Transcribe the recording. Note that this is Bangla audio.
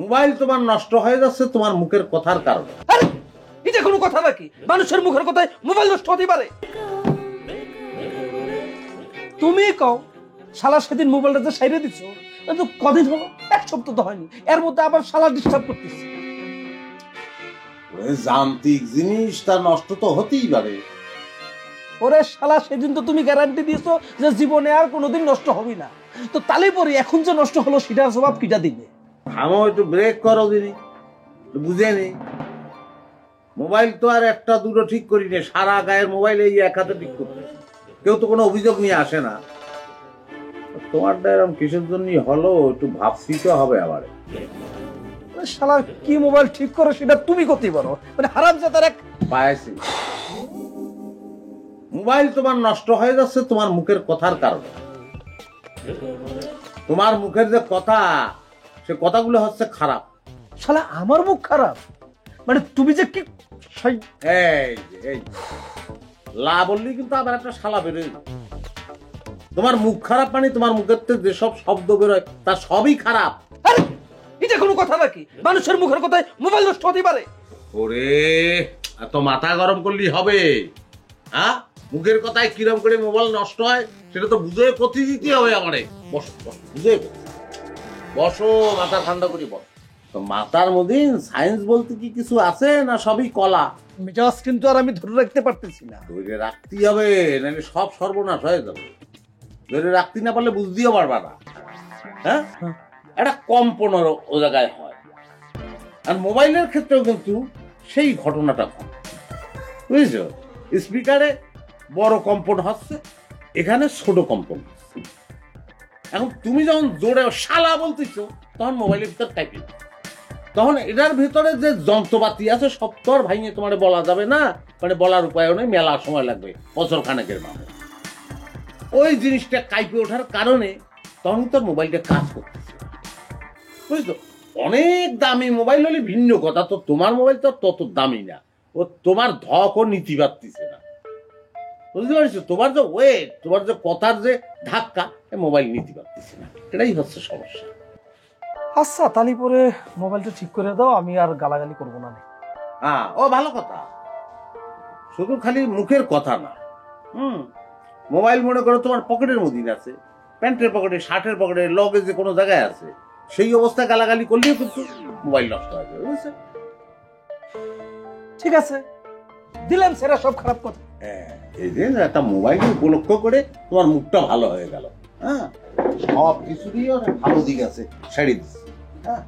মোবাইল তোমার নষ্ট হয়ে যাচ্ছে তোমার মুখের কথার কারণে। আরে এটা কোনো কথা নাকি? মানুষের মুখের কথায় মোবাইল নষ্ট হতে পারে? তুমি কও শালা সেদিন মোবাইলটা যে সাইরে দিছো, কিন্তু কদিন হলো, এক সপ্তাহ তো হয়নি, এর মধ্যে আবার শালা ডিস্টার্ব করতেছে। যান্ত্রিক জিনিস তা নষ্ট তো হতেই পারে। ওরে শালা সেদিন তো তুমি গ্যারান্টি দিয়েছো যে জীবনে আর কোনোদিন নষ্ট হবে না, তো তালে পরে এখন যে নষ্ট হলো সেটার জবাব কিটা দিবে? থামো, একটু ব্রেক করো দিদি, বুঝে নি। মোবাইল তো আর একটা দুটো ঠিক করি নে, সারা গায়ের মোবাইল এই এক হাতে ঠিক করতে, কেউ তো কোনো অভিযোগ নিয়ে আসে না। তোমারটা এরকম কিসের জন্য হলো একটু ভাবতে হবে আবার। শালা কি মোবাইল ঠিক করো সেটা তুমি করতে পারো, মানে হারামজাদার এক পাইছি। মোবাইল তোমার নষ্ট হয়ে যাচ্ছে তোমার মুখের কথার কারণে। তোমার মুখের যে কথা, সে কথাগুলো হচ্ছে খারাপ। শালা আমার মুখ খারাপ? মানে তুমি যে কি এই লা বললি কিন্তু আবার একটা শালা বেরোয়। তোমার মুখ খারাপ মানে তোমার মুখের থেকে যেসব শব্দ বেরোয় তা সবই খারাপ। আরে এটা কোনো কথা নাকি? মানুষের মুখের কথায় মোবাইল নষ্ট হতে পারে? ওরে এত মাথা গরম করলি হবে? হ্যাঁ, মুখের কথায় কিরম করে মোবাইল নষ্ট হয় সেটা তো বুঝে কথি দিতে হবে আমারে। বসো বুঝে বসো, মাথা ঠান্ডা করি বস। তো মাথার মধ্যে সায়েন্স বলতে কি কিছু আছে না সবই কলা? মেজাজ কিন্তু আর আমি ধরে রাখতে পারতেছি না। ধরে রাখতেই হবে, নাহলে সব সর্বনাশ হয়ে যাবে। ধরে রাখতে না পারলে বুঝতেও পারবা না। হ্যাঁ, একটা কম্পন ও জায়গায় হয়। আর মোবাইলের ক্ষেত্রেও কিন্তু সেই ঘটনাটা ঘটে, বুঝেছো? স্পিকারে বড় কম্পন হচ্ছে, এখানে ছোট কম্পন হচ্ছে। এখন তুমি যখন জোরে শালা বলতেছো তখন মোবাইলের ভিতর টাইপিং, তখন এটার ভিতরে যে যন্ত্রপাতি আছে সব তো আর ভাইঙে তোমার বলা যাবে না, মানে বলার উপায়ও নেই, মেলা সময় লাগবে, বছর খানেকের মামলা। ওই জিনিসটা কাইপে ওঠার কারণে তখন তোর মোবাইলটা কাজ করতেছে, বুঝছো? অনেক দামি মোবাইল হলে ভিন্ন কথা, তো তোমার মোবাইল তো তত দামি না, ও তোমার ধকও নীতি পারতেছে না, বুঝতে পারছো? তোমার যে ওয়েট, তোমার যে কথার যে ধাক্কা, মোবাইল নীতি পারতেছে না, এটাই হচ্ছে সমস্যা। আচ্ছা তালি পরে মোবাইলটা ঠিক করে দাও, আমি আর গালাগালি করবো না। হ্যাঁ, ও ভালো কথা। শুধু খালি মুখের কথা না, মোবাইল মনে করো তোমার পকেটের মধ্যে আছে, প্যান্টের পকেটে, শার্টের পকেটে, লগেজে কোনো জায়গায় আছে, সেই অবস্থায় গালাগালি করলেও কিন্তু মোবাইল নষ্ট হয়ে যাবে, বুঝছে? ঠিক আছে, দিলাম সেরা সব খারাপ কথা। হ্যাঁ, এই যে একটা মোবাইল উপলক্ষ করে তোমার মুখটা ভালো হয়ে গেল। হ্যাঁ, সব কিছুরই ভালো দিক আছে, ছেড়ে দিচ্ছি। হ্যাঁ,